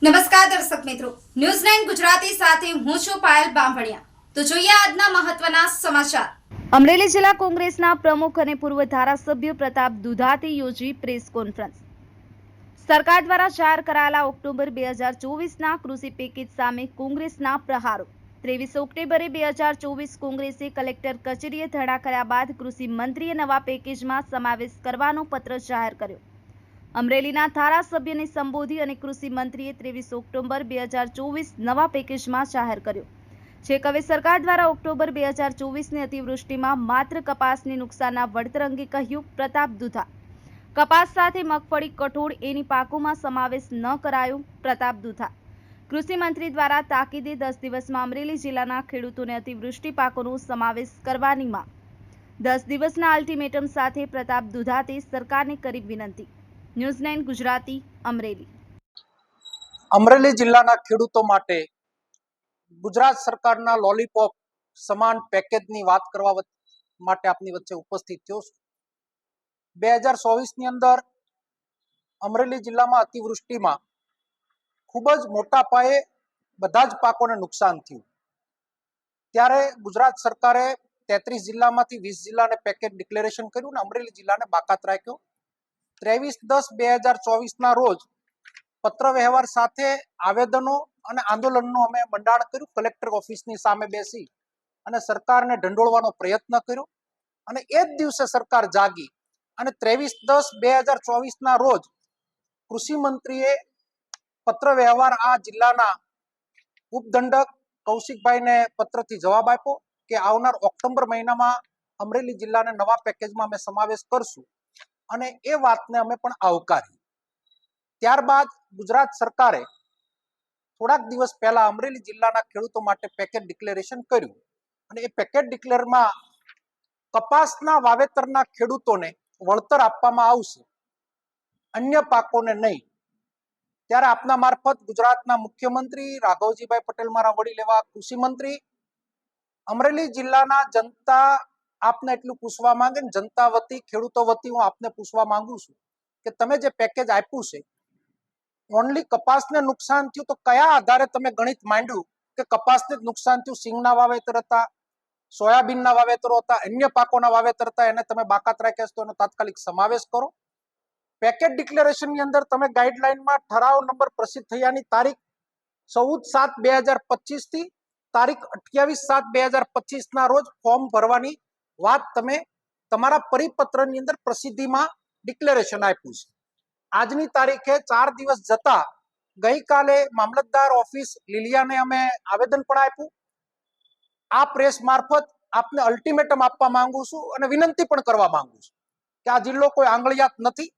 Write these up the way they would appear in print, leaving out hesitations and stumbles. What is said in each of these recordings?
નમસ્કાર દર્શક મિત્રો, ન્યૂઝ 9 ગુજરાતી સાથે હું છું પાયલ બામભણિયા। તો જોઈએ આજના મહત્વના સમાચાર। અમરેલી જિલ્લા કોંગ્રેસના પ્રમુખ અને પૂર્વ ધારાસભ્ય પ્રતાપ દુધાતે યોજી પ્રેસ કોન્ફરન્સ। સરકાર દ્વારા જાહેર કરાયેલા ઓક્ટોબર 2024ના કૃષિ પેકેજ સામે કોંગ્રેસના પ્રહારો। 23 ઓક્ટોબરે 2024 કોંગ્રેસે કલેક્ટર કચેરીએ ધરણા કર્યા બાદ કૃષિ મંત્રીએ નવા પેકેજમાં સમાવેશ કરવાનો પત્ર જાહેર કર્યો। અમરેલીના ધારાસભ્યને સંબોધી અને કૃષિ મંત્રીએ 23 ઓક્ટોબર 2024 નવા પેકેજમાં જાહેર કર્યો છે કે હવે સરકાર દ્વારા ઓક્ટોબર 2024ની અતિવૃષ્ટિમાં માત્ર કપાસને નુકસાનના વળતર અંગે કહ્યું પ્રતાપ દુધા। કપાસ સાથે મગફળી, કઠોળ એની પાકોમાં સમાવેશ ન કરાયો પ્રતાપ દુધા। કૃષિ મંત્રી દ્વારા તાકીદે 10 દિવસમાં અમરેલી જિલ્લાના ખેડૂતોને અતિવૃષ્ટિ પાકોનો સમાવેશ કરવાની માંગ। 10 દિવસના અલ્ટિમેટમ સાથે પ્રતાપ દુધાતે સરકારને કરી વિનંતી। ન્યૂઝ 9 ગુજરાતી અમરેલી। અમરેલી જિલ્લાના ખેડૂતો માટે ગુજરાત સરકારના લોલીપોપ સમાન પેકેજની વાત કરવા માટે આપની વચ્ચે ઉપસ્થિત થયો છું। 2024ની અંદર અમરેલી જિલ્લામાં અતિવૃષ્ટિમાં ખૂબ જ મોટા પાયે બધા જ પાકોને નુકસાન થયું। ત્યારે ગુજરાત સરકારે 33 જિલ્લામાંથી 20 જિલ્લાને પેકેજ ડિક્લેરેશન કર્યું અને અમરેલી જિલ્લાને બાકાત રાખ્યો। 23/10/2024ના રોજ પત્ર વ્યવહાર સાથે આવેદનો અને આંદોલનનું અમે મંડાણ કર્યું। કલેક્ટર ઓફિસની સામે બેસી અને સરકારને ઢંઢોળવાનો પ્રયત્ન કર્યો અને એ જ દિવસે સરકાર જાગી અને 23/10/2024ના રોજ કૃષિ મંત્રીએ પત્ર વ્યવહાર આ જિલ્લાના ઉપદંડક કૌશિકભાઈને પત્રથી જવાબ આપ્યો કે આવનાર ઓક્ટોબર મહિનામાં અમરેલી જિલ્લાને નવા પેકેજમાં અમે સમાવેશ કરશું અને એ વાતને અમે પણ આવકારી। ત્યારબાદ ગુજરાત સરકારે થોડાક દિવસ પહેલા અમરેલી જિલ્લાના ખેડૂતો માટે પેકેજ ડિક્લેરેશન કર્યું અને એ પેકેજ ડિક્લેરમાં કપાસના વાવેતરના ખેડૂતોને વળતર આપવામાં આવશે, અન્ય પાકોને નહીં। ત્યારે આપના મારફત ગુજરાતના મુખ્યમંત્રી રાઘવજીભાઈ પટેલ, મારા વડીલ એવા કૃષિ મંત્રી, અમરેલી જિલ્લાના જનતા આપને એટલું પૂછવા માંગે ને જનતા વતી, ખેડૂતો વતી હું આપને પૂછવા માંગુ છું કે તમે જે પેકેજ આપ્યું છે ઓનલી કપાસને નુકસાન થયું તો કયા આધારે તમે ગણિત માંડ્યું કે કપાસને જ નુકસાન થયું? સિંગના વાવેતર હતા, સોયાબીનના વાવેતરો હતા, અન્ય પાકોના વાવેતર હતા, એને તમે બાકાત રાખ્યા તો એનો તાત્કાલિક સમાવેશ કરો। પેકેજ ડિક્લેરેશનની અંદર તમે ગાઈડલાઈનમાં ઠરાવ નંબર પ્રસિદ્ધ થયાની તારીખ 14/7/2025 થી તારીખ 28/7/2025ના રોજ ફોર્મ ભરવાની વાત તમે તમારા પરિપત્રની અંદર પ્રસિદ્ધિમાં ડિક્લેરેશન આપ્યું છે। આજની તારીખે 4 દિવસ જતા ગઈકાલે મામલતદાર ઓફિસ લીલિયાને અમે આવેદન પણ આપ્યું। આ પ્રેસ મારફત આપને અલ્ટિમેટમ આપવા માંગુ છું અને વિનંતી પણ કરવા માંગુ છું કે આ જિલ્લો કોઈ આંગળિયાત નથી।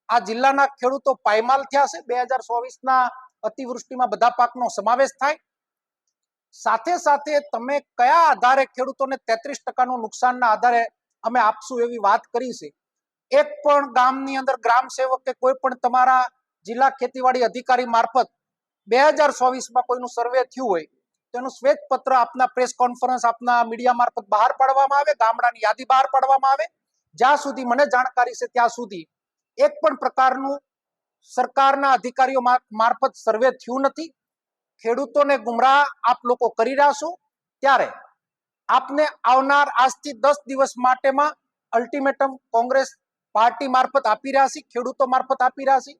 આ જિલ્લાના ખેડૂતો પાયમાલ થયા છે। 2024ના અતિવૃષ્ટિમાં બધા પાકનો સમાવેશ થાય। સાથે સાથે તમે કયા આધારે ખેડૂતોને 33% નુકસાનના આધારે અમે આપશું એવી વાત કરી છે। એક પણ ગામની અંદર ગ્રામ સેવક કે કોઈ પણ તમારા જિલ્લા ખેતીવાડી અધિકારી મારફત 2024માં કોઈનું સર્વે થયું હોય તો એનું શ્વેત પત્ર આપના પ્રેસ કોન્ફરન્સ, આપના મીડિયા મારફત બહાર પાડવામાં આવે, ગામડાની યાદી બહાર પાડવામાં આવે। જ્યાં સુધી મને જાણકારી છે ત્યાં સુધી એક પણ પ્રકારનું સરકારના અધિકારીઓ મારફત સર્વે થયું નથી। ખેડૂતોને ગુમરાહ આપ લોકો કરી રહ્યા છો। ત્યારે આપને આવનાર આજથી 10 દિવસ માટેમાં અલ્ટિમેટમ કોંગ્રેસ પાર્ટી મારફત આપી રહ્યા છે, ખેડૂતો મારફત આપી રહ્યા છે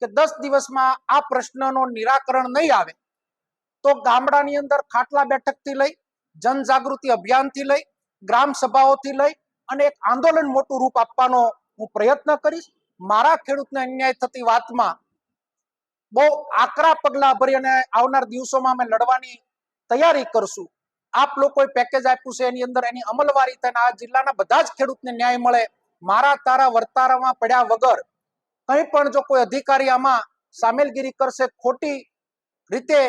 કે 10 દિવસમાં આ પ્રશ્નનો નિરાકરણ નહીં આવે તો ગામડાની અંદર ખાટલા બેઠકથી લઈ, જનજાગૃતિ અભિયાનથી લઈ, ગ્રામ સભાઓથી લઈ અને એક આંદોલન મોટું રૂપ આપવાનો હું પ્રયત્ન કરીશ। મારા ખેડૂતને અન્યાય થતી વાતમાં બહુ આકરા પગલા ભરી અને આવનાર દિવસોમાં અમે લડવાની તૈયારી કરશું। આપ લોકોએ પેકેજ આપ્યું છે એની અંદર એની અમલવારી થાય, આ જિલ્લાના બધા જ ખેડૂતને ન્યાય મળે। મારા તારા વર્તારામાં પડ્યા વગર કંઈ પણ જો કોઈ અધિકારી આમાં સામેલગીરી કરશે, ખોટી રીતે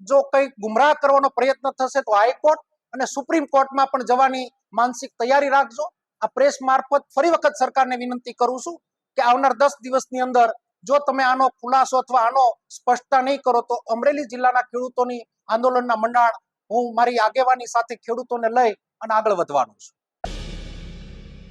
જો કંઈ ગુમરાહ કરવાનો પ્રયત્ન થશે તો હાઈકોર્ટ અને સુપ્રીમ કોર્ટમાં પણ જવાની માનસિક તૈયારી રાખજો। આ પ્રેસ મારફત ફરી વખત સરકારને વિનંતી કરું છું કે આવનાર 10 દિવસની અંદર જો તમે આનો ખુલાસો અથવા આનો સ્પષ્ટતા નહીં કરો તો અમરેલી જિલ્લાના ખેડૂતોની આંદોલનના મંડાણ હું મારી આગેવાની સાથે ખેડૂતોને લઈ અને આગળ વધવાનું છું।